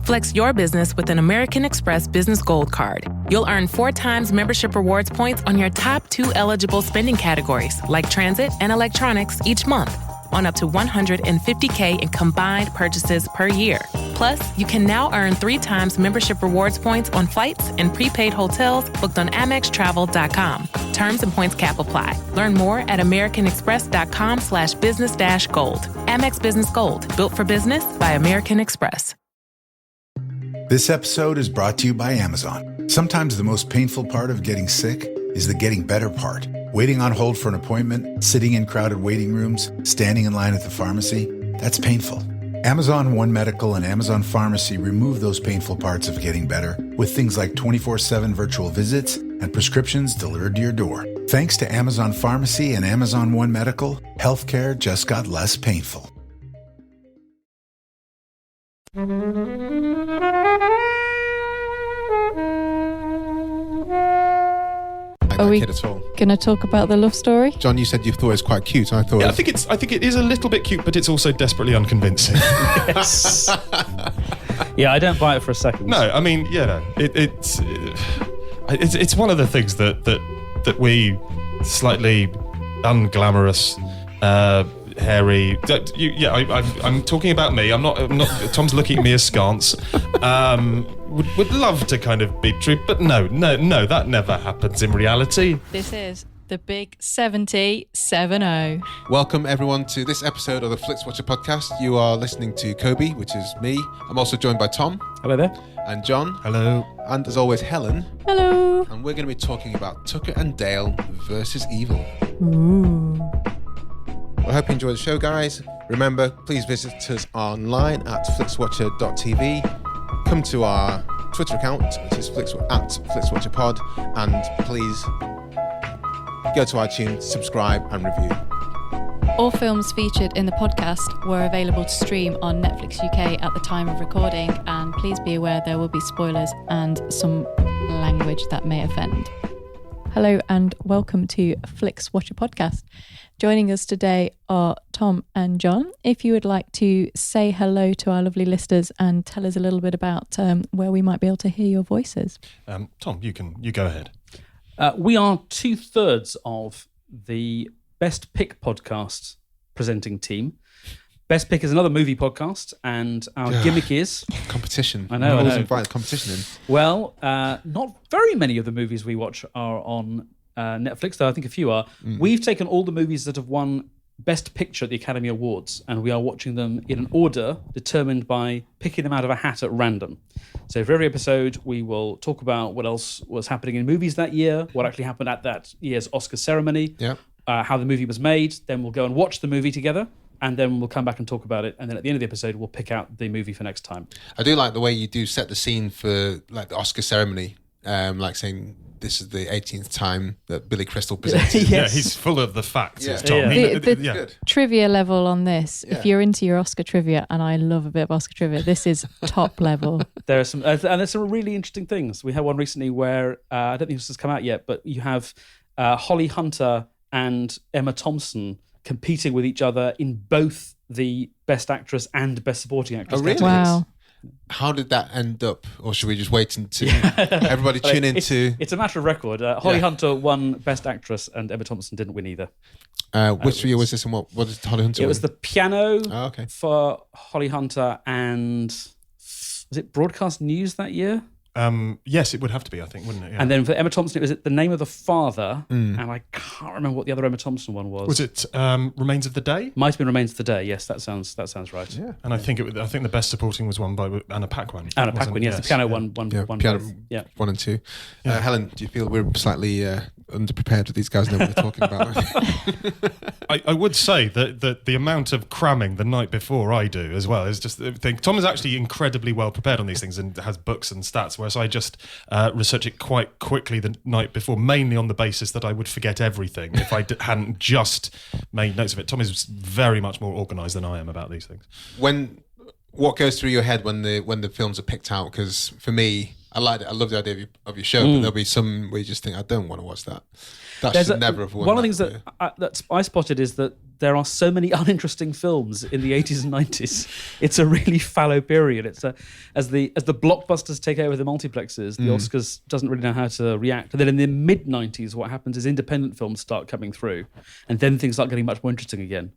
Flex your business with an American Express Business Gold Card. You'll earn 4 times membership rewards points on your top 2 eligible spending categories, like transit and electronics, each month, on up to $150K in combined purchases per year. Plus, you can now earn 3 times membership rewards points on flights and prepaid hotels booked on AmexTravel.com. Terms and points cap apply. Learn more at AmericanExpress.com/business-gold. Amex Business Gold, built for business by American Express. This episode is brought to you by Amazon. Sometimes the most painful part of getting sick is the getting better part. Waiting on hold for an appointment, sitting in crowded waiting rooms, standing in line at the pharmacy, that's painful. Amazon One Medical and Amazon Pharmacy remove those painful parts of getting better with things like 24/7 virtual visits and prescriptions delivered to your door. Thanks to Amazon Pharmacy and Amazon One Medical, healthcare just got less painful. Are we going to talk about the love story? John, you said you thought it was quite cute. I thought. Yeah, I think it is a little bit cute, but it's also desperately unconvincing. Yes. Yeah, I don't buy it for a second. No, I mean, it's one of the things that we slightly unglamorous, hairy. I'm talking about me. I'm not. Tom's looking at me askance. Would love to kind of be true, but no, that never happens in reality. This is the Big 70-70. Welcome everyone to this episode of the Flixwatcher podcast. You are listening to Kobe, which is me. I'm also joined by Tom. Hello there. And John. Hello. And as always, Helen. Hello. And we're going to be talking about Tucker and Dale versus Evil. Ooh. I hope you enjoy the show, guys. Remember, please visit us online at flixwatcher.tv. Come to our Twitter account, which is at FlixWatcherPod, and please go to iTunes, subscribe and review. All films featured in the podcast were available to stream on Netflix UK at the time of recording, and please be aware there will be spoilers and some language that may offend. Hello and welcome to Flixwatcher podcast. Joining us today are Tom and John. If you would like to say hello to our lovely listeners and tell us a little bit about where we might be able to hear your voices. Tom, you go ahead. We are 2/3 of the Best Pick podcast presenting team. Best Pick is another movie podcast, and our gimmick is... Competition. I know. Always invite competition in. Well, not very many of the movies we watch are on Netflix, though I think a few are. We've taken all the movies that have won Best Picture at the Academy Awards, and we are watching them in an order determined by picking them out of a hat at random. So for every episode, we will talk about what else was happening in movies that year, what actually happened at that year's Oscar ceremony, how the movie was made. Then we'll go and watch the movie together, and then we'll come back and talk about it. And then at the end of the episode, we'll pick out the movie for next time. I do like the way you do set the scene for like the Oscar ceremony, like saying this is the 18th time that Billy Crystal presented. Yes. Yeah, he's full of the facts. Yeah. Tom. The trivia level on this, if you're into your Oscar trivia, and I love a bit of Oscar trivia, this is top level. There are some, and there's some really interesting things. We had one recently where, I don't think this has come out yet, but you have Holly Hunter and Emma Thompson competing with each other in both the Best Actress and Best Supporting Actress really? categories. Wow. How did that end up? Or should we just wait until everybody tune into... It's a matter of record. Holly Hunter won Best Actress and Emma Thompson didn't win either. Which year was this and what did Holly Hunter win? It was The Piano okay. for Holly Hunter, and was it Broadcast News that year? Yes, it would have to be, I think, wouldn't it? Yeah. And then for Emma Thompson, it was The Name of the Father, and I can't remember what the other Emma Thompson one was. Was it Remains of the Day? Might have been Remains of the Day. Yes, that sounds right. Yeah. And I think the best supporting was won by Anna Paquin. Anna Paquin, yes. The Piano one. Piano Yeah. 1 and 2. Helen, do you feel we're slightly underprepared with these guys know what we're talking about? I would say that the amount of cramming the night before I do as well is just the thing. Tom is actually incredibly well prepared on these things and has books and stats, whereas I just research it quite quickly the night before, mainly on the basis that I would forget everything if I hadn't just made notes of it. Tom is very much more organised than I am about these things. What goes through your head when the films are picked out? Because for me, I like it. I love the idea of your show, but there'll be some where you just think, I don't want to watch that. That should never have won. One of the things that I spotted is that there are so many uninteresting films in the 80s and 90s. It's a really fallow period. As the blockbusters take over the multiplexes, the Oscars doesn't really know how to react. And then in the mid 90s, what happens is independent films start coming through, and then things start getting much more interesting again.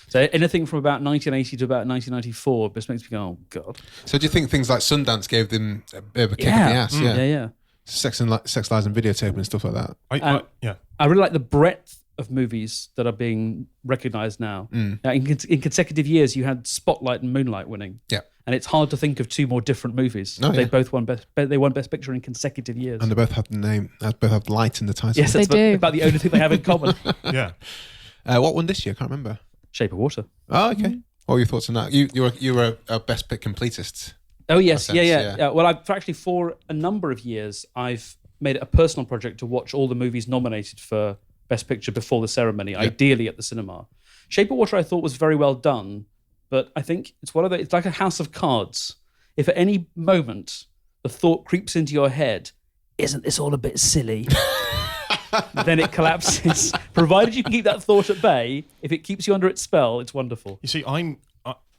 So anything from about 1980 to about 1994 just makes me go, oh God. So do you think things like Sundance gave them a bit of a kick in the ass? Yeah. Sex, Lies and Videotape and stuff like that. I really like the breadth of movies that are being recognised now. Now, in consecutive years, you had Spotlight and Moonlight winning. Yeah. And it's hard to think of two more different movies. They both won Best Picture in consecutive years. And they both have the name, both have light in the title. Yes, that's about the only thing they have in common. Yeah. What won this year? I can't remember. Shape of Water. Oh, okay. What were your thoughts on that? You were a Best Pick completist. Oh, yes. Yeah. Well, I've actually, for a number of years, I've made it a personal project to watch all the movies nominated for Best Picture before the ceremony, ideally at the cinema. Shape of Water I thought was very well done, but I think it's it's like a house of cards. If at any moment the thought creeps into your head, isn't this all a bit silly? Then it collapses. Provided you can keep that thought at bay, if it keeps you under its spell, it's wonderful. You see, I'm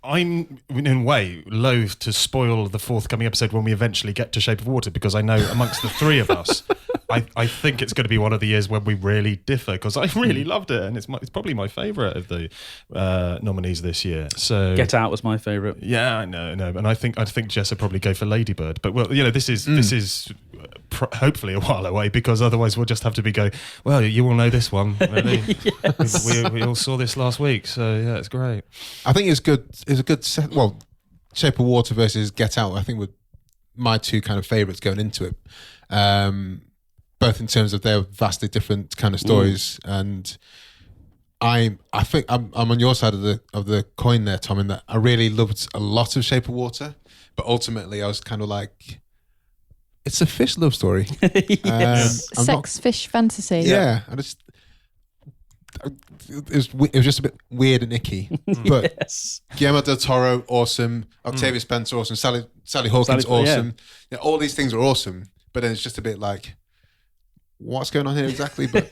in a way loath to spoil the forthcoming episode when we eventually get to Shape of Water, because I know amongst the three of us, I think it's going to be one of the years when we really differ, because I really loved it, and it's probably my favourite of the nominees this year. So Get Out was my favourite. Yeah, I know, and I think Jess would probably go for Lady Bird, but well, this is hopefully a while away, because otherwise we'll just have to be going, well, you all know this one. Really. Yes. we all saw this last week, so yeah, it's great. I think it's good. It's a good set. Well, Shape of Water versus Get Out, I think, were my two kind of favourites going into it. Both in terms of their vastly different kind of stories, and I think I'm on your side of the coin there, Tom, in that I really loved a lot of Shape of Water, but ultimately I was kind of like, it's a fish love story. Yes. Fish fantasy. Yeah, it was just a bit weird and icky. But Yes. Guillermo del Toro, awesome. Octavia Spencer, awesome. Sally Hawkins, awesome. Yeah, all these things are awesome, but then it's just a bit like, what's going on here exactly? But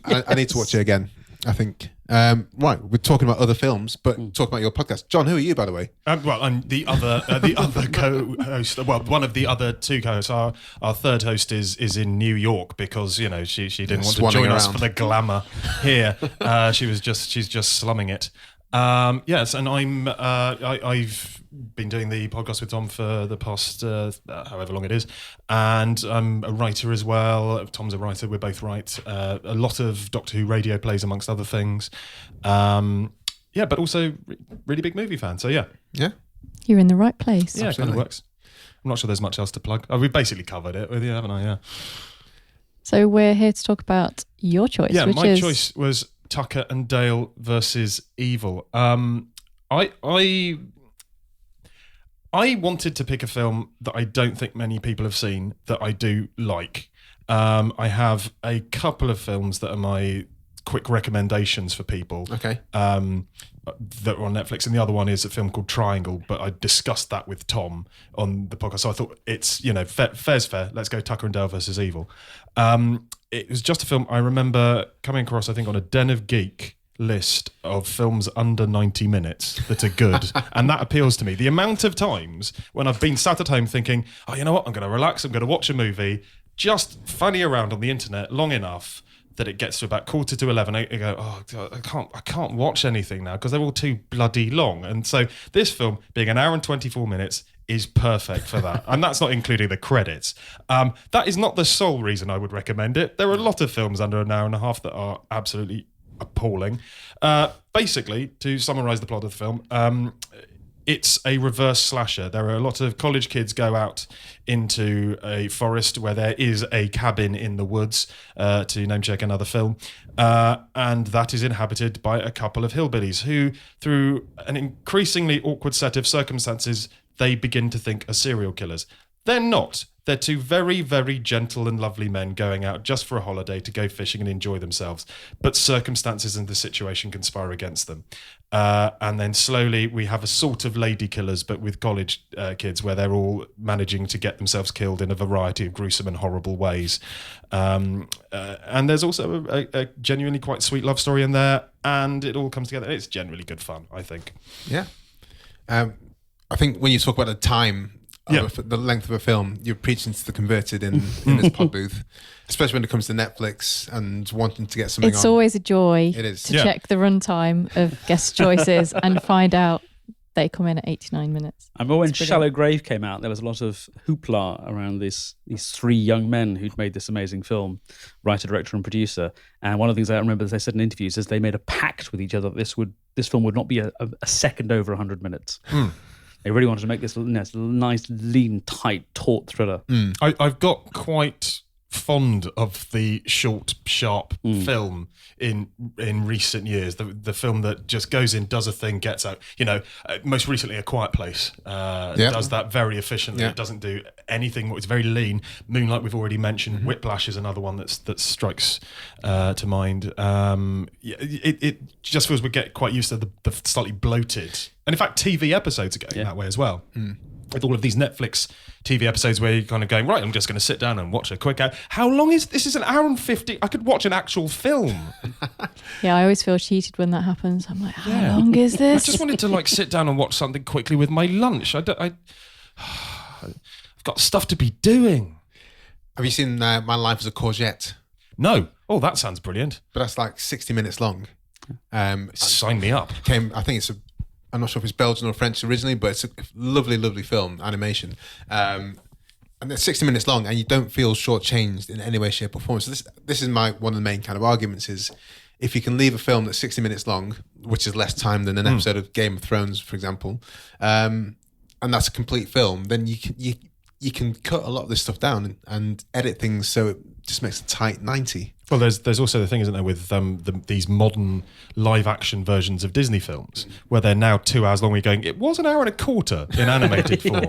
I need to watch it again, I think. Right, we're talking about other films, but talking about your podcast. John, who are you, by the way? Well, I'm the other co-host. Well, one of the other two co-hosts. Our third host is in New York, because she didn't want to join us for the glamour here. She's just slumming it. Yes, and I've been doing the podcast with Tom for the past however long it is, and I'm a writer as well. Tom's a writer. We both write a lot of Doctor Who radio plays, amongst other things. But also really big movie fan. So yeah, You're in the right place. yeah, it kind of works. I'm not sure there's much else to plug. We've basically covered it with you, haven't I? Yeah. So we're here to talk about your choice. Yeah, which my is... choice was Tucker and Dale versus Evil. I wanted to pick a film that I don't think many people have seen that I do like. I have a couple of films that are my quick recommendations for people. Okay. That are on Netflix, and the other one is a film called Triangle, but I discussed that with Tom on the podcast, so I thought it's, fair's fair. Let's go Tucker and Dale versus Evil. It was just a film I remember coming across, I think, on a Den of Geek list of films under 90 minutes that are good, and that appeals to me. The amount of times when I've been sat at home thinking, oh, you know what, I'm going to relax, I'm going to watch a movie, just funny around on the internet long enough that it gets to about 11:15. I go, oh God, I can't watch anything now because they're all too bloody long. And so this film, being an hour and 24 minutes, is perfect for that. And that's not including the credits. That is not the sole reason I would recommend it. There are a lot of films under an hour and a half that are absolutely appalling. Basically, to summarise the plot of the film, it's a reverse slasher. There are a lot of college kids go out into a forest where there is a cabin in the woods, to name check another film, and that is inhabited by a couple of hillbillies who, through an increasingly awkward set of circumstances, they begin to think are serial killers. They're not. They're two very, very gentle and lovely men going out just for a holiday to go fishing and enjoy themselves. But circumstances and the situation conspire against them. And then slowly we have a sort of lady killers, but with college kids, where they're all managing to get themselves killed in a variety of gruesome and horrible ways. And there's also a genuinely quite sweet love story in there, and it all comes together. It's generally good fun, I think. Yeah. I think when you talk about the time, the length of a film, you're preaching to the converted in this pod booth, especially when it comes to Netflix and wanting to get something It's on. always a joy It is. to check the runtime of guest choices and find out they come in at 89 minutes. I remember when Shallow Grave came out, there was a lot of hoopla around these three young men who'd made this amazing film, writer, director, and producer. And one of the things I remember they said in interviews is they made a pact with each other that this film would not be a second over 100 minutes. They really wanted to make this nice, lean, tight, taut thriller. I've got quite fond of the short, sharp film in recent years. The film that just goes in, does a thing, gets out. Most recently, A Quiet Place does that very efficiently. It doesn't do anything. It's very lean. Moonlight, we've already mentioned. Whiplash is another one that strikes to mind. It just feels we get quite used to the slightly bloated. And in fact, TV episodes are going that way as well. With all of these Netflix TV episodes where you're kind of going, right, I'm just going to sit down and watch a quick hour. How long is this? Is an hour and 50. I could watch an actual film. Yeah, I always feel cheated when that happens. I'm like, how long is this? I just wanted to sit down and watch something quickly with my lunch. I've got stuff to be doing. Have you seen My Life as a Courgette? No. Oh, that sounds brilliant. But that's like 60 minutes long. Sign me up. I think I'm not sure if it's Belgian or French originally, but it's a lovely, lovely film, animation. And it's 60 minutes long, and you don't feel shortchanged in any way, shape, or form. So this is one of the main kind of arguments is if you can leave a film that's 60 minutes long, which is less time than an episode of Game of Thrones, for example, and that's a complete film, then you can cut a lot of this stuff down and edit things so it just makes a tight 90. Well, there's also the thing, isn't there, with these modern live-action versions of Disney films, where they're now 2 hours long. We're going, it was an hour and a quarter in animated form.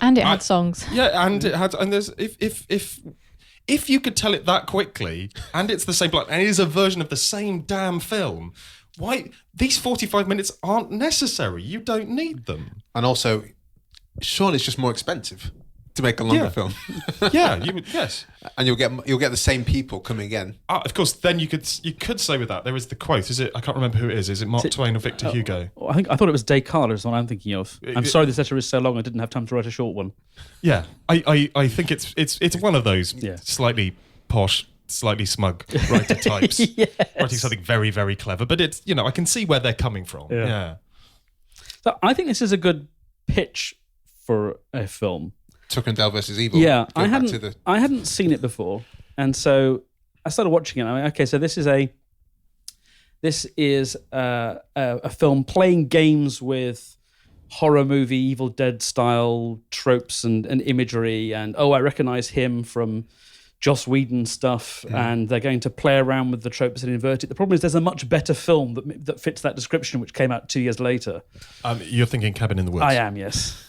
And it had songs. Yeah, and it had, and there's if you could tell it that quickly, and it's the same plot, and it is a version of the same damn film, why these 45 minutes aren't necessary? You don't need them. And also, surely it's just more expensive to make a longer film. Yeah, yes. And you'll get the same people coming again. Of course, then you could say with that, there is the quote. Is it? I can't remember who it is. Is it Mark Twain or Victor Hugo? I thought it was Descartes is the one I'm thinking of. I'm sorry this letter is so long. I didn't have time to write a short one. Yeah, I think it's one of those slightly posh, slightly smug writer types writing something very, very clever. But it's I can see where they're coming from. Yeah. So I think this is a good pitch for a film. Tucker and Dale versus Evil. Yeah, I hadn't seen it before, and so I started watching it. I mean, okay, so this is a film playing games with horror movie, Evil Dead style tropes and imagery, and I recognize him from Joss Whedon stuff, and they're going to play around with the tropes and invert it. The problem is there's a much better film that fits that description, which came out 2 years later. You're thinking Cabin in the Woods. I am, yes.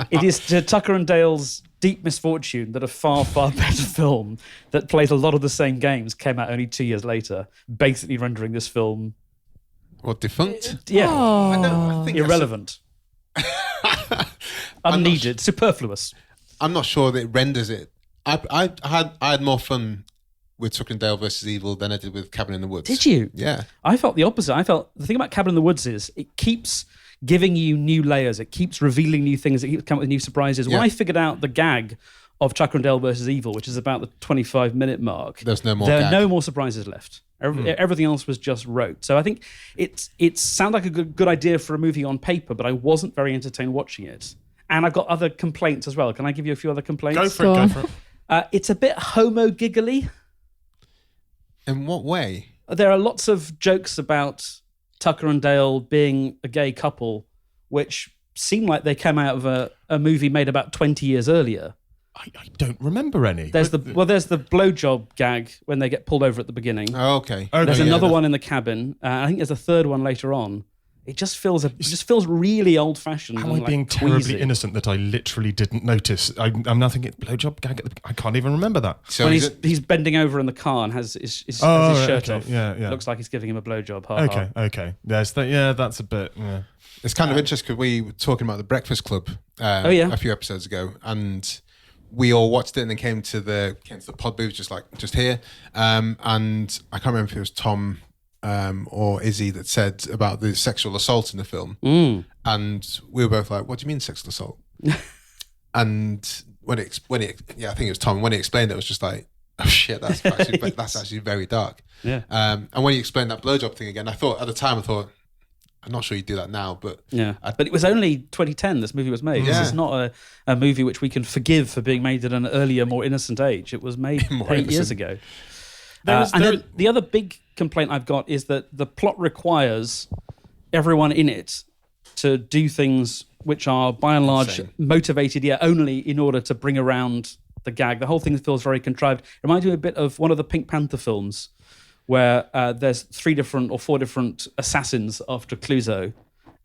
It is to Tucker and Dale's deep misfortune that a far, far better film that plays a lot of the same games came out only 2 years later, basically rendering this film... What, defunct? Yeah. I think irrelevant. Unneeded. Superfluous. I'm not sure that it renders it. I had more fun with Tucker and Dale versus Evil than I did with Cabin in the Woods. Did you? Yeah. I felt the opposite. I felt the thing about Cabin in the Woods is it keeps giving you new layers. It keeps revealing new things. It keeps coming up with new surprises. When I figured out the gag of Tucker and Dale versus Evil, which is about the 25-minute mark, there's no more. There are no more surprises left. Everything else was just rote. So I think it sounded like a good idea for a movie on paper, but I wasn't very entertained watching it. And I've got other complaints as well. Can I give you a few other complaints? Go for it. It's a bit homo-giggly. In what way? There are lots of jokes about Tucker and Dale being a gay couple, which seem like they came out of a movie made about 20 years earlier. I don't remember any. There's the blowjob gag when they get pulled over at the beginning. Oh, okay. There's another one in the cabin. I think there's a third one later on. It just feels really old fashioned. Am I being terribly innocent that I literally didn't notice? I'm now thinking blowjob gag. I can't even remember that. So when he's bending over in the car and has his shirt off. Yeah. Looks like he's giving him a blowjob. Okay. That's a bit. Yeah. It's kind of interesting because we were talking about the Breakfast Club a few episodes ago, and we all watched it and then came to the pod booth just here, and I can't remember if it was Tom or Izzy that said about the sexual assault in the film, and we were both like, "What do you mean sexual assault?" And when it, I think it was Tom. When he explained it, was just like, "Oh shit, that's actually very dark." Yeah. And when he explained that blowjob thing again, I thought at the time, I'm not sure you do that now, but but it was only 2010 this movie was made. This is not a movie which we can forgive for being made at an earlier, more innocent age. It was made 8 years ago. Then the other big complaint I've got is that the plot requires everyone in it to do things which are by and large motivated, only in order to bring around the gag. The whole thing feels very contrived. It reminds me a bit of one of the Pink Panther films, where there's 3 different or 4 different assassins after Clouseau,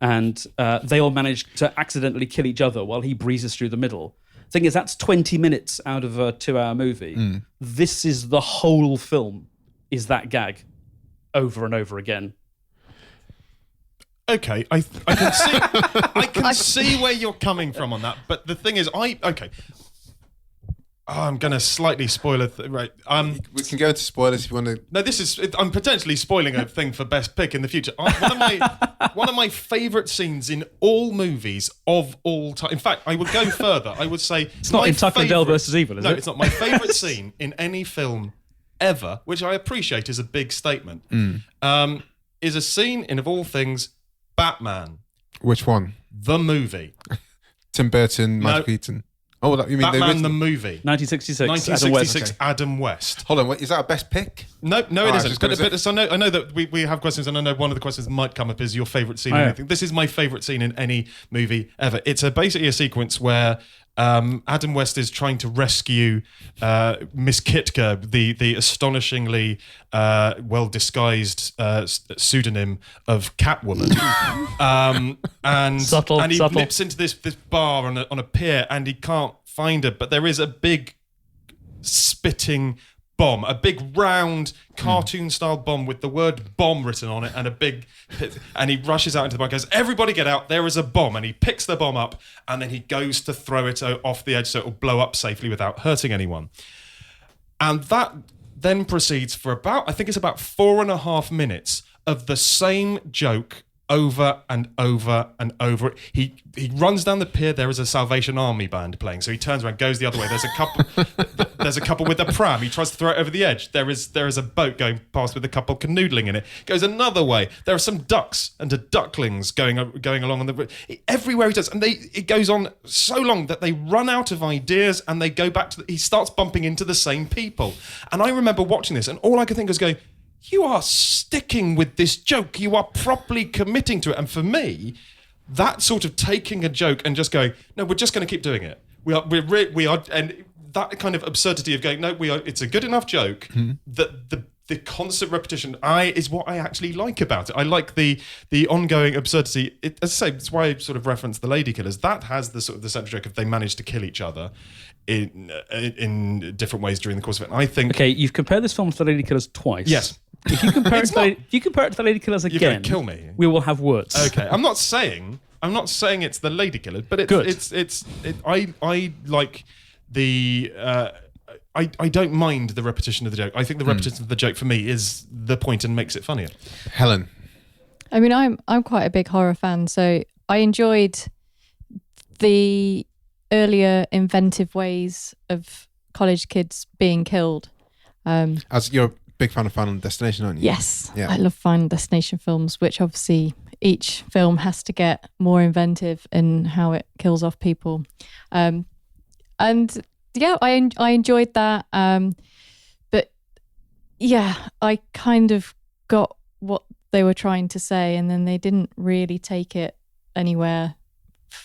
and they all manage to accidentally kill each other while he breezes through the middle. The thing is, that's 20 minutes out of a 2-hour movie. This is the whole film, is that gag, over and over again. Okay, I can see where you're coming from on that, but the thing is, I'm going to slightly spoil it. Right. We can go into spoilers if you want to. No, I'm potentially spoiling a thing for best pick in the future. One of my favourite scenes in all movies of all time. In fact, I would go further. I would say it's not in Tucker and Dale versus Evil, is it? No, it's not. My favourite scene in any film ever, which I appreciate is a big statement, is a scene in, of all things, Batman. Which one? The movie. Tim Burton, Michael Keaton. Oh, you mean Batman the movie? 1966. Adam West. Hold on, is that a best pick? No, it isn't. But so I know that we have questions, and I know one of the questions that might come up is your favourite scene in anything. This is my favourite scene in any movie ever. It's basically a sequence where Adam West is trying to rescue Miss Kitka, the astonishingly well-disguised pseudonym of Catwoman. And he nips into this bar on a pier, and he can't find her, but there is a big spitting bomb, a big round cartoon-style bomb with the word bomb written on it, and he rushes out into the bar and goes, "Everybody get out, there is a bomb," and he picks the bomb up, and then he goes to throw it off the edge so it will blow up safely without hurting anyone. And that then proceeds for about 4.5 minutes of the same joke over and over and over. He runs down the pier. There is a Salvation Army band playing, so he turns around, goes the other way. There's a couple with a pram. He tries to throw it over the edge. There is a boat going past with a couple canoodling in it. Goes another way. There are some ducks and ducklings going along on the everywhere he does, and it goes on so long that they run out of ideas and they go back to. He starts bumping into the same people, and I remember watching this, and all I could think was going, you are sticking with this joke. You are properly committing to it. And for me, that sort of taking a joke and just going, no, we're just going to keep doing it. We are, and that kind of absurdity of going, no, we are. It's a good enough joke that the constant repetition is what I actually like about it. I like the ongoing absurdity. As I say, it's why I sort of reference the Lady Killers. That has the sort of the central joke of they manage to kill each other in different ways during the course of it. And I think, okay, you've compared this film to the Lady Killers twice. Yes. If you compare it to the Lady Killers again, you're going to kill me. We will have words. Okay, I'm not saying it's the Lady Killers, but I like the. I don't mind the repetition of the joke. I think the repetition of the joke for me is the point and makes it funnier. Helen, I mean, I'm quite a big horror fan, so I enjoyed the earlier inventive ways of college kids being killed. As you're a big fan of Final Destination, aren't you? Yes, yeah. I love Final Destination films, which obviously each film has to get more inventive in how it kills off people. And yeah, I enjoyed that. But yeah, I kind of got what they were trying to say, and then they didn't really take it anywhere.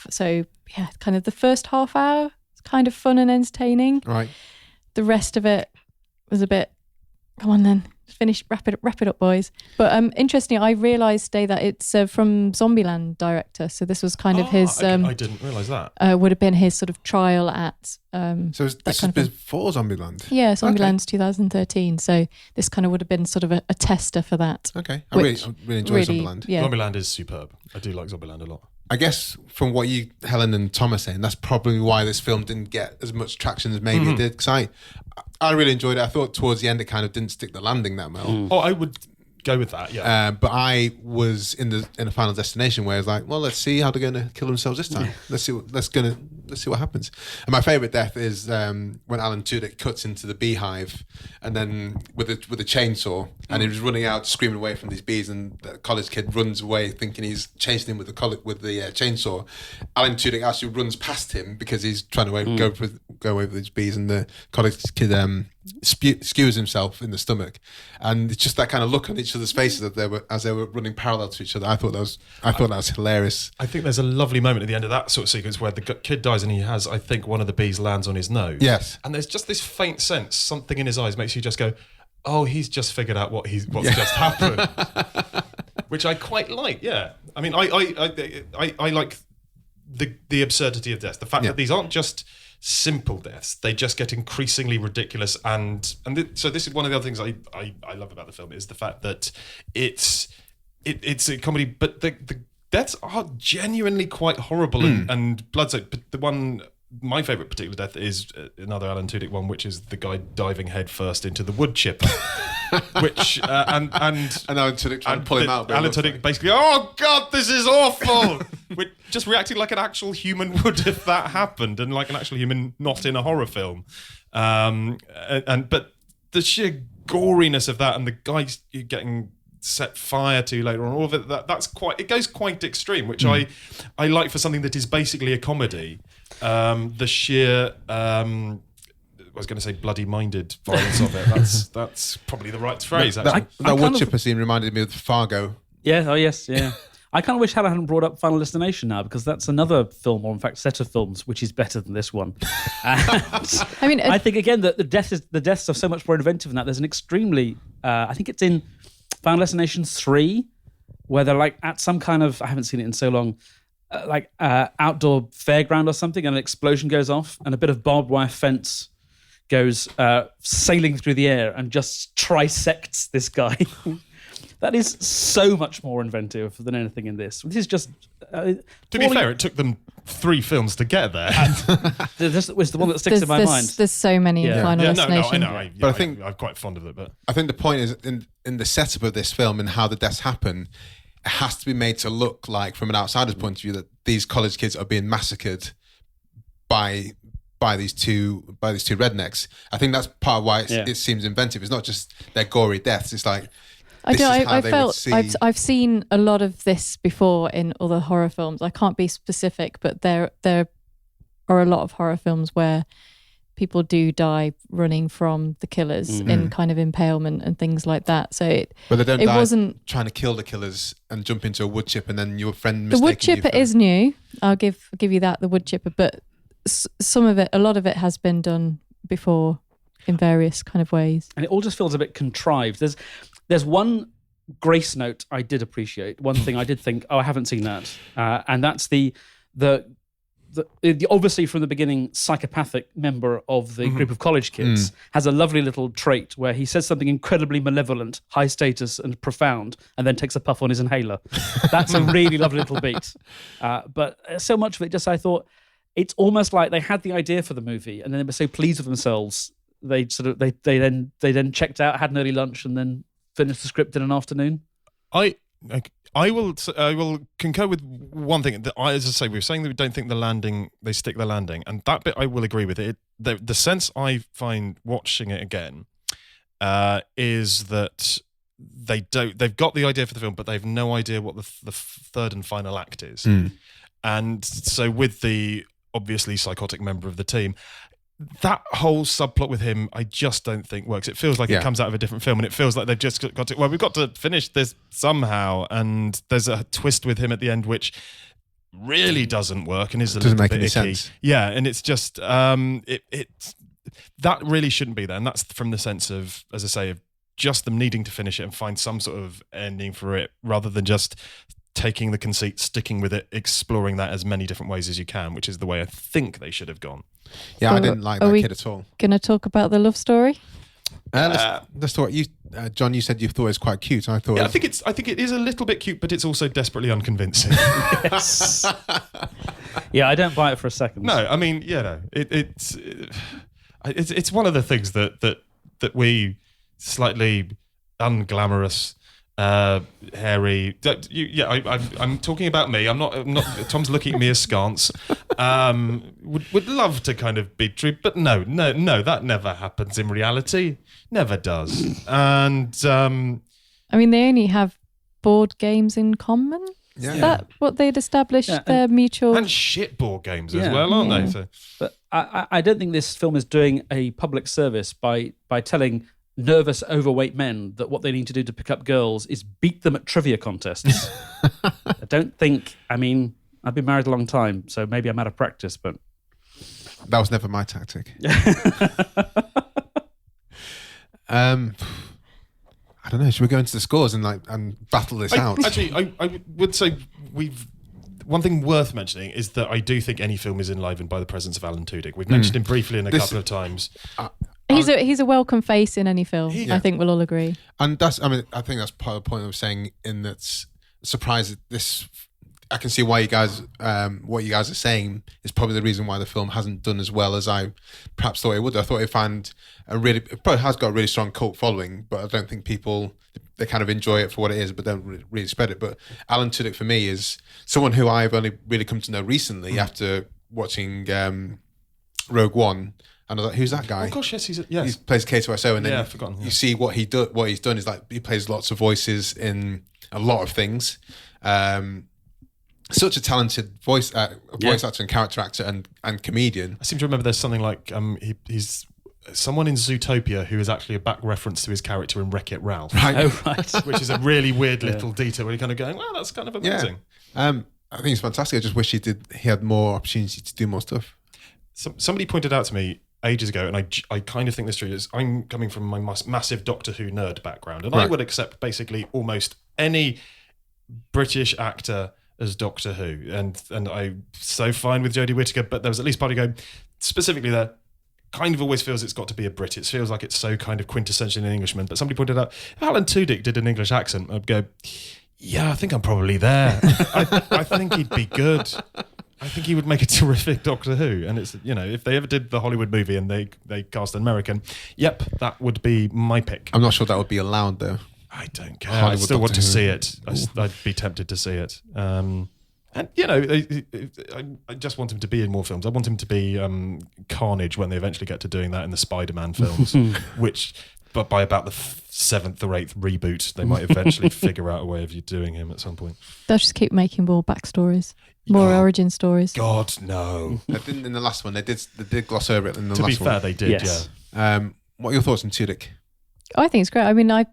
So yeah, kind of the first half hour was kind of fun and entertaining. Right. The rest of it was a bit, come on then, wrap it up, boys. But interesting, I realised today that it's from Zombieland director. So this was kind of his. I didn't realise that. Would have been his sort of trial at. So this is before Zombieland. Yeah, Zombieland's 2013. So this kind of would have been sort of a tester for that. Okay, I really enjoy Zombieland. Yeah. Zombieland is superb. I do like Zombieland a lot. I guess from what you, Helen and Tom are saying, that's probably why this film didn't get as much traction as maybe it did. Because I really enjoyed it. I thought towards the end it kind of didn't stick the landing that well. Oh, I would go with that. Yeah. But I was in a Final Destination where I was like, well, let's see how they're going to kill themselves this time. Let's see what happens. And my favourite death is when Alan Tudyk cuts into the beehive, and then with a chainsaw, and he was running out screaming away from these bees, and the college kid runs away thinking he's chasing him with the chainsaw. Alan Tudyk actually runs past him because he's trying to go away with these bees, and the college kid skewers himself in the stomach, and it's just that kind of look on each other's faces as they were running parallel to each other. I thought that was hilarious. I think there's a lovely moment at the end of that sort of sequence where the kid dies and he has, I think, one of the bees lands on his nose. Yes, and there's just this faint sense, something in his eyes makes you just go, "Oh, he's just figured out what's just happened," which I quite like. Yeah, I mean, I like the absurdity of death, the fact that these aren't just simple deaths, they just get increasingly ridiculous, so this is one of the other things I love about the film is the fact that it's a comedy, but the deaths are genuinely quite horrible and blood-soaked. But my favourite particular death is another Alan Tudyk one, which is the guy diving head first into the wood chipper, which and Alan Tudyk trying to pull him out. Alan Tudyk basically, oh God, this is awful. Just reacting like an actual human would if that happened, and like an actual human not in a horror film. But the sheer goriness of that, and the guy getting set fire to later on, all of it, it goes quite extreme, which I like for something that is basically a comedy. The sheer I was going to say bloody-minded violence of it. That's probably the right phrase. That wood chipper scene reminded me of Fargo. Yeah. Oh yes. Yeah. I kind of wish Hannah hadn't brought up Final Destination now, because that's another film, or in fact set of films, which is better than this one. And I think again that the deaths are so much more inventive than that. There's an extremely, I think it's in Final Destination 3, where they're like at some kind of, I haven't seen it in so long, outdoor fairground or something, and an explosion goes off, and a bit of barbed wire fence goes sailing through the air and just trisects this guy. That is so much more inventive than anything in this. This is just... to be fair, it took them 3 films to get there. This was the one that sticks in my mind. There's so many in Final Destination. No, I know. But I think I'm quite fond of it. But I think the point is in the setup of this film and how the deaths happen, it has to be made to look like, from an outsider's point of view, that these college kids are being massacred by these two rednecks. I think that's part of why it seems inventive. It's not just their gory deaths. It's like... I've seen a lot of this before in other horror films. I can't be specific, but there are a lot of horror films where people do die running from the killers in kind of impalement and things like that. So but they don't wasn't trying to kill the killers and jump into a wood chip, and then your friend mistaking the wood chipper is new. I'll give you that, the wood chipper, but a lot of it has been done before in various kind of ways, and it all just feels a bit contrived. There's one grace note I did appreciate. One thing I did think, I haven't seen that, and that's the obviously from the beginning psychopathic member of the group of college kids has a lovely little trait where he says something incredibly malevolent, high status and profound, and then takes a puff on his inhaler. That's a really lovely little beat. But so much of it, just I thought it's almost like they had the idea for the movie, and then they were so pleased with themselves they then checked out, had an early lunch, and then finished the script in an afternoon. I will concur with one thing. That as I say, we were saying that we don't think they stick the landing, and that bit I will agree with it. The sense I find watching it again is that they've got the idea for the film, but they've no idea what the third and final act is. And so with the obviously psychotic member of the team, that whole subplot with him, I just don't think works. It feels like it comes out of a different film, and it feels like they've just got to, we've got to finish this somehow. And there's a twist with him at the end, which really doesn't work and is doesn't make any sense. Yeah, and it's just that really shouldn't be there, and that's from the sense of, as I say, of just them needing to finish it and find some sort of ending for it, rather than just taking the conceit, sticking with it, exploring that as many different ways as you can, which is the way I think they should have gone. Yeah, I didn't like that kid at all. Going to talk about the love story? Let's talk. John, you said you thought it was quite cute. I thought. Yeah, I think it is a little bit cute, but it's also desperately unconvincing. Yes. Yeah, I don't buy it for a second. No, I mean, it's one of the things that we slightly unglamorous, hairy. I'm talking about me. I'm not. Tom's looking at me askance. Would love to kind of be true, but no, that never happens in reality. Never does. And I mean, they only have board games in common. Yeah. Is that what they'd established? Their mutual and shit board games as well, aren't they? So. But I don't think this film is doing a public service by telling nervous, overweight men that what they need to do to pick up girls is beat them at trivia contests. I don't think. I mean, I've been married a long time, so maybe I'm out of practice, but That was never my tactic. I don't know. Should we go into the scores and battle this out? Actually, I would say one thing worth mentioning is that I do think any film is enlivened by the presence of Alan Tudyk. We've mentioned him briefly in a couple of times. He's a welcome face in any film. I think we'll all agree. And I think that's part of the point I was saying. In that, surprise at this. I can see why you guys, what you guys are saying is probably the reason why the film hasn't done as well as I perhaps thought it would. I thought it probably has got a really strong cult following, but I don't think they kind of enjoy it for what it is, but don't really spread it. But Alan Tudyk for me is someone who I've only really come to know recently after watching Rogue One. And I was like, who's that guy? Oh gosh, yes, he plays K2SO, and then I've forgotten. You see what he's done is like he plays lots of voices in a lot of things. Such a talented voice actor and character actor and comedian. I seem to remember there's something like he's someone in Zootopia who is actually a back reference to his character in Wreck-It Ralph. Right. Oh, right. Which is a really weird little detail where you're kind of going, well, that's kind of amazing. Yeah. I think it's fantastic. I just wish he had more opportunity to do more stuff. Somebody pointed out to me ages ago, and I kind of think this is true, is I'm coming from my massive Doctor Who nerd background, and I would accept basically almost any British actor as Doctor Who, and I'm so fine with Jodie Whittaker, but there was at least part of going, specifically there, kind of always feels it's got to be a Brit. It feels like it's so kind of quintessentially an Englishman. But somebody pointed out, if Alan Tudyk did an English accent, I'd go, yeah, I think I'm probably there. I think he'd be good. I think he would make a terrific Doctor Who. And it's, if they ever did the Hollywood movie and they cast an American, yep, that would be my pick. I'm not sure that would be allowed though. I don't care. Hollywood I still want to see it. I'd be tempted to see it. And, I just want him to be in more films. I want him to be Carnage when they eventually get to doing that in the Spider-Man films, which, but by about the 7th or 8th reboot, they might eventually figure out a way of doing him at some point. They'll just keep making more backstories, more origin stories. God, no. They didn't in the last one. They did gloss over it in the last one. one. To be fair, they did, yes. Yeah. What are your thoughts on Tudyk? I think it's great. I mean, I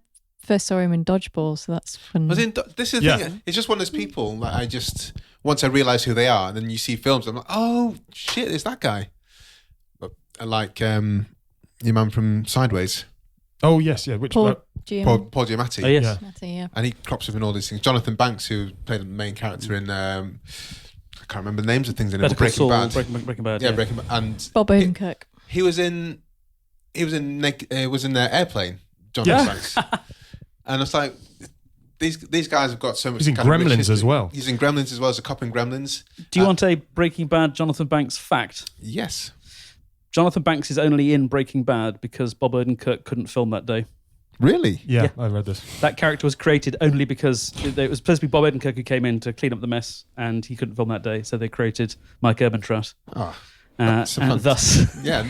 first saw him in Dodgeball, so that's fun. This is the thing. It's just one of those people that once I realise who they are, and then you see films, I'm like, oh shit, it's that guy. But I like your man from Sideways. Oh yes, yeah. Which Paul Giamatti. Oh yes, yeah. And he crops up in all these things. Jonathan Banks, who played the main character in I can't remember the names of things in it. Breaking Bad. Breaking Bad. Yeah, Breaking Bad. And Bob Odenkirk. He was in Airplane. Jonathan Banks. And it's like these guys have got so much. He's in Gremlins as well. He's in Gremlins as well as a cop in Gremlins. Do you want a Breaking Bad Jonathan Banks fact? Yes. Jonathan Banks is only in Breaking Bad because Bob Odenkirk couldn't film that day. Really? Yeah, I read this. That character was created only because it was supposed to be Bob Odenkirk who came in to clean up the mess, and he couldn't film that day, so they created Mike Ehrmantraut. And thus... Yeah,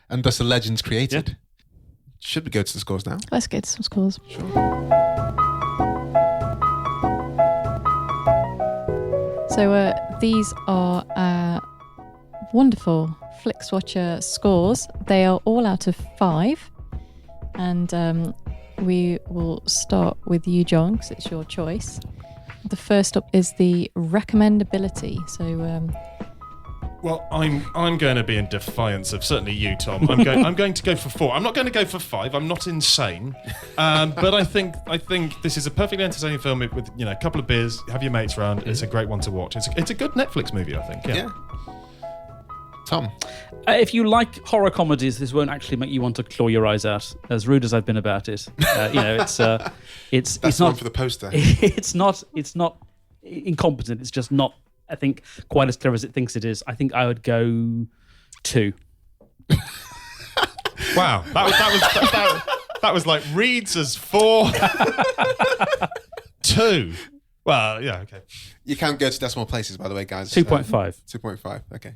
and thus the legend's created. Yeah. Should we go to the scores now? Let's get to some scores. Sure. So these are wonderful Flixwatcher scores. They are all out of 5. And we will start with you, John, because it's your choice. The first up is the recommendability. So Well, I'm going to be in defiance of certainly you, Tom. I'm going to go for 4. I'm not going to go for 5. I'm not insane, but I think this is a perfectly entertaining film with a couple of beers, have your mates around. It's a great one to watch. It's a good Netflix movie, I think. Yeah. Tom, if you like horror comedies, this won't actually make you want to claw your eyes out. As rude as I've been about it, it's that's not one for the poster. It's not incompetent. It's just not, I think, quite as clever as it thinks it is. I think I would go 2. Wow, that was like reads as 4. 2. Well, yeah, okay. You can't go to decimal places, by the way, guys. 2.5. 2.5. Okay.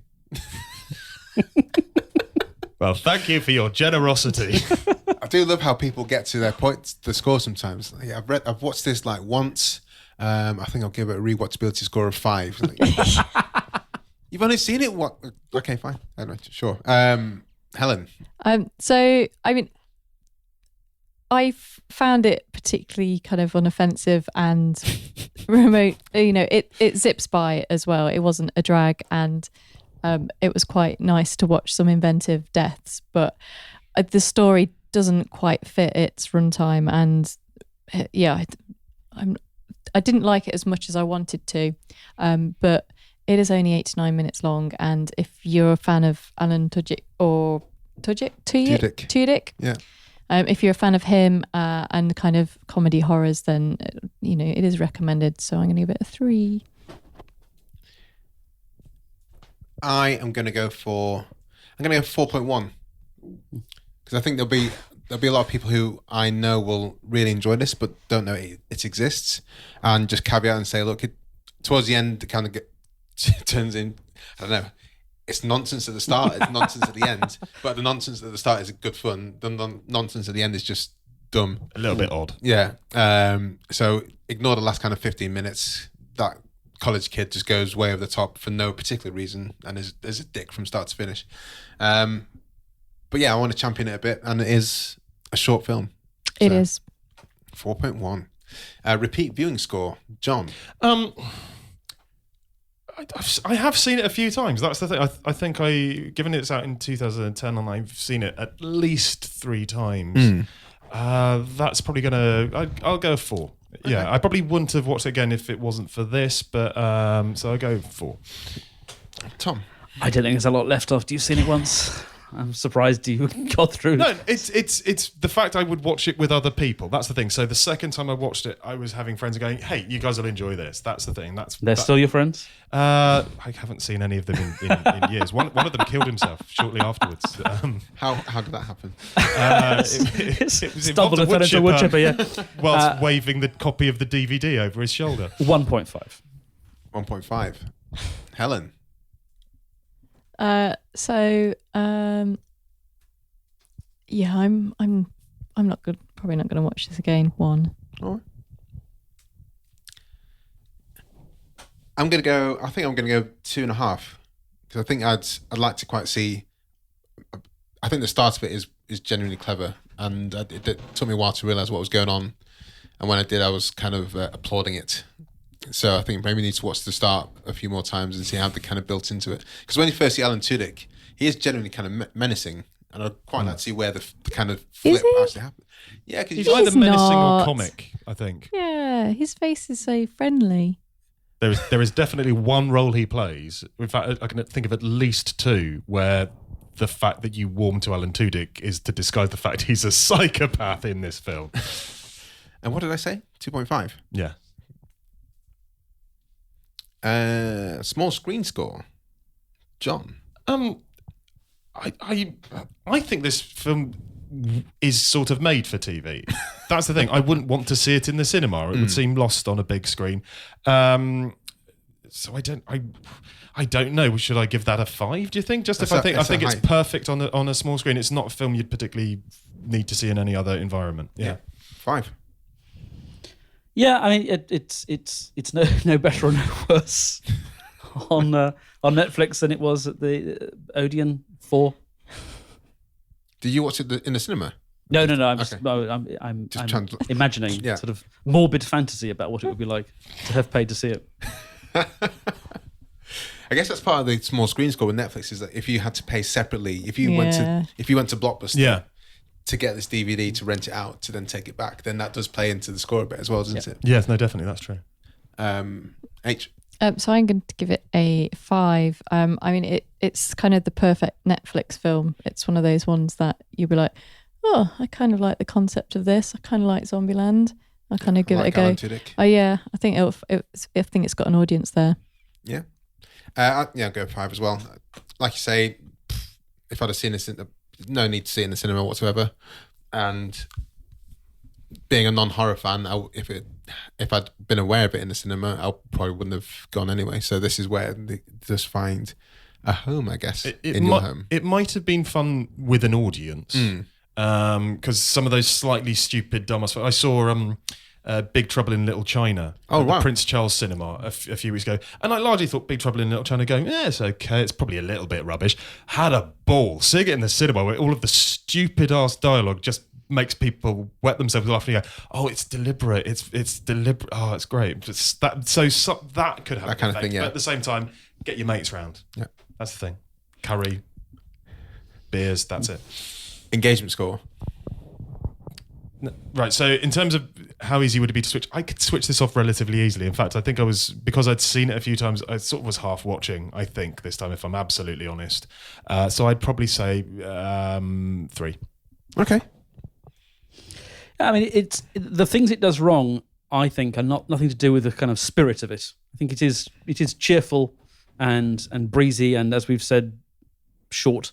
Well, thank you for your generosity. I do love how people get to their points, the score sometimes. Like, I've watched this like once. I think I'll give it a rewatchability score of 5. Like, you've only seen it. What? Okay, fine. I don't know. Sure. Helen. So I mean, I found it particularly kind of unoffensive and remote. It zips by as well. It wasn't a drag, and it was quite nice to watch some inventive deaths. But the story doesn't quite fit its runtime, and I didn't like it as much as I wanted to, but it is only 8 to 9 minutes long. And if you're a fan of Alan Tudyk, Yeah. If you're a fan of him and kind of comedy horrors, then it is recommended. So I'm going to give it a 3. I am going to go for 4.1 because I think there'll be a lot of people who I know will really enjoy this but don't know it exists, and just caveat and say, look, towards the end it kind of turns in, I don't know, it's nonsense at the start, it's nonsense at the end, but the nonsense at the start is good fun. The nonsense at the end is just dumb, a little bit odd. Yeah. So ignore the last kind of 15 minutes. That college kid just goes way over the top for no particular reason and is a dick from start to finish. But yeah, I want to champion it a bit, and it is a short film. It is. 4.1. Repeat viewing score, John. I have seen it a few times. That's the thing. I think given it's out in 2010, and I've seen it at least 3 times. That's probably I'll go 4. Okay. Yeah, I probably wouldn't have watched it again if it wasn't for this, but so I'll go 4. Tom. I don't think there's a lot left after you've seen it once. I'm surprised you got through. No, it's the fact I would watch it with other people. That's the thing. So the second time I watched it, I was having friends going, "Hey, you guys will enjoy this." That's the thing. They're still your friends? I haven't seen any of them in years. One of them killed himself shortly afterwards. How did that happen? It was stumbled and fell into a wood chipper. Yeah, whilst waving the copy of the DVD over his shoulder. 1.5. 1.5. Helen. I'm not good. Probably not going to watch this again. 1. All right. I'm going to go 2.5 because I think I'd like to quite see. I think the start of it is genuinely clever, and it took me a while to realise what was going on, and when I did, I was kind of applauding it. So I think maybe we need to watch the start a few more times and see how they kind of built into it. Because when you first see Alan Tudyk, he is genuinely kind of menacing, and I'd quite like to see where the kind of flip actually happened. Yeah, because he's either menacing or comic, I think. Yeah, his face is so friendly. There is definitely one role he plays. In fact, I can think of at least 2 where the fact that you warm to Alan Tudyk is to disguise the fact he's a psychopath in this film. And what did I say? 2.5? Yeah. Small screen score, John. I think this film is sort of made for TV. That's the thing. I wouldn't want to see it in the cinema. It would seem lost on a big screen. So I don't know. Should I give that a 5? Do you think? Just if I think it's perfect on a small screen. It's not a film you'd particularly need to see in any other environment. Yeah. 5. Yeah, I mean it's no better or no worse on Netflix than it was at the Odeon 4. Did you watch it in the cinema? No. I'm imagining sort of morbid fantasy about what it would be like to have paid to see it. I guess that's part of the small screen score with Netflix is that if you had to pay separately, if you went to Blockbuster to get this DVD to rent it out to then take it back, then that does play into the score a bit as well, doesn't it? Yes, no, definitely, that's true. H. So I'm going to give it a 5. I mean, it's kind of the perfect Netflix film. It's one of those ones that you'll be like, oh, I kind of like the concept of this. I kind of like Zombieland. I kind of give it a go. Tudyk. Oh yeah, I think I think it's got an audience there. Yeah, I'll go 5 as well. Like you say, if I'd have seen this, no need to see it in the cinema whatsoever. And being a non-horror fan, if I'd been aware of it in the cinema, I probably wouldn't have gone anyway. So this is where they just find a home, I guess, in your home. It might have been fun with an audience. Because some of those slightly stupid, dumb. I saw Big Trouble in Little China at the Prince Charles Cinema a few weeks ago, and I largely thought Big Trouble in Little China going, it's okay, it's probably a little bit rubbish. Had a ball seeing it in the cinema where all of the stupid ass dialogue just makes people wet themselves laughing. And go, oh, it's deliberate. It's deliberate. Oh, it's great. Just that that could have that kind of thing. Yeah. But at the same time, get your mates round. Yeah, that's the thing. Curry, beers. That's it. Engagement score. Right, so in terms of how easy would it be to switch, I could switch this off relatively easily. In fact, I think because I'd seen it a few times, I sort of was half watching, I think, this time, if I'm absolutely honest. So I'd probably say 3. Okay. I mean, it's the things it does wrong, I think, are nothing to do with the kind of spirit of it. I think it is cheerful and breezy, and as we've said, short.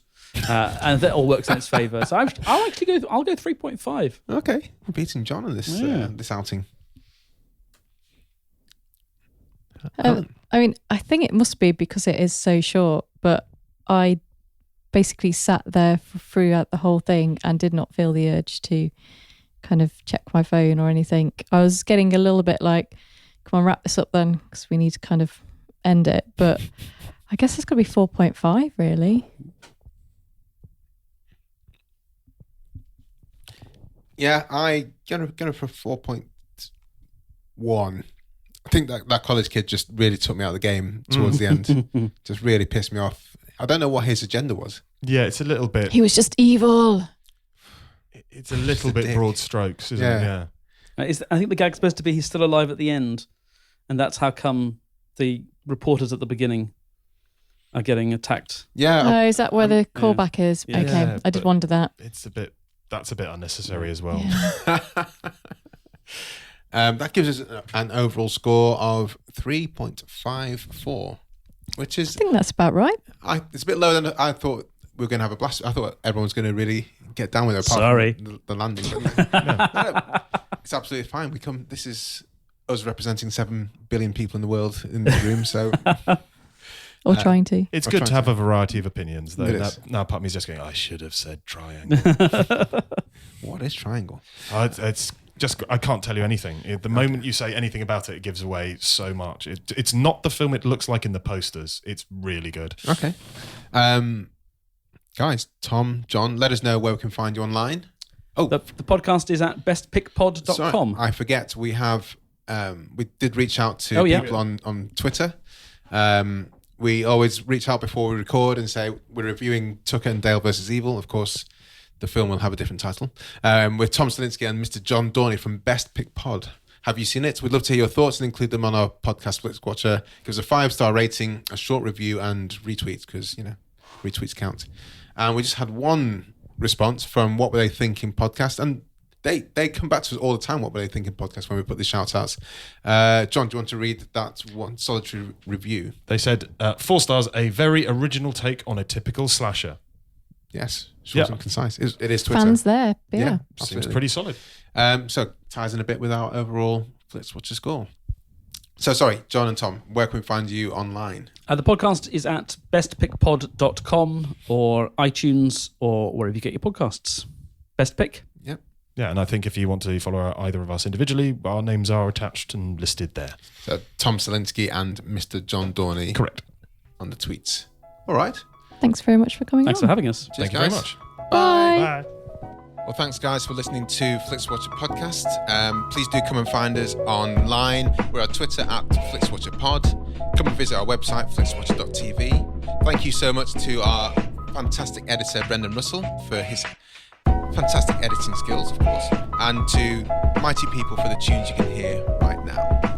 And that all works in its favour. So I'll go 3.5. Okay, we're beating John on this this outing. I mean, I think it must be because it is so short, but I basically sat there throughout the whole thing and did not feel the urge to kind of check my phone or anything. I was getting a little bit like, come on, wrap this up then, because we need to kind of end it. But I guess it's got to be 4.5, really. Yeah, I gonna for 4.1. I think that college kid just really took me out of the game towards the end. Just really pissed me off. I don't know what his agenda was. Yeah, it's a little bit. He was just evil. It's a little bit broad strokes, isn't it? Yeah. I think the gag's supposed to be he's still alive at the end, and that's how come the reporters at the beginning are getting attacked. Yeah. Oh, is that where the callback is? Yeah, okay, I did wonder that. That's a bit unnecessary as well. Yeah. That gives us an overall score of 3.54, which is... I think that's about right. It's a bit lower than I thought we were going to have a blast. I thought everyone was going to really get down with it. Sorry. The landing. No, it's absolutely fine. This is us representing 7 billion people in the world in this room, so... Or trying to. It's good to have a variety of opinions, though. Now part of me's just going, I should have said triangle. What is triangle? It's just, I can't tell you anything. The moment you say anything about it, it gives away so much. It's not the film it looks like in the posters. It's really good. Okay. Guys, Tom, John, let us know where we can find you online. Oh, the podcast is at bestpickpod.com. Sorry, I forget. We have we did reach out to people on Twitter. We always reach out before we record and say we're reviewing Tucker and Dale versus Evil. Of course, the film will have a different title. With Tom Salinsky and Mr. John Dorney from Best Pick Pod. Have you seen it? We'd love to hear your thoughts and include them on our podcast, Flixwatcher. Give us a 5-star rating, a short review, and retweets, because, retweets count. And we just had one response from What Were They Thinking podcast, and they come back to us all the time, What Were They Thinking podcast, when we put the shout outs. John, do you want to read that one solitary review? They said, 4 stars, a very original take on a typical slasher. Yes, short and concise. It is Twitter. Fans there, yeah. Seems pretty solid. So ties in a bit with our overall Flixwatcher score. So sorry, John and Tom, where can we find you online? The podcast is at bestpickpod.com or iTunes or wherever you get your podcasts. Best Pick. Yep. Yeah, and I think if you want to follow either of us individually, our names are attached and listed there. So Tom Salinsky and Mr. John Dorney. Correct. On the tweets. All right. Thanks very much for coming Thanks on. for having us. Cheers, Thank you guys. very much. Bye. Bye. Well, thanks, guys, for listening to Flixwatcher Podcast. Please do come and find us online. We're on Twitter at FlixWatcherPod. come and visit our website, flixwatcher.tv. Thank you so much to our fantastic editor, Brendan Russell, for his fantastic editing skills, of course, and to Mighty People for the tunes you can hear right now.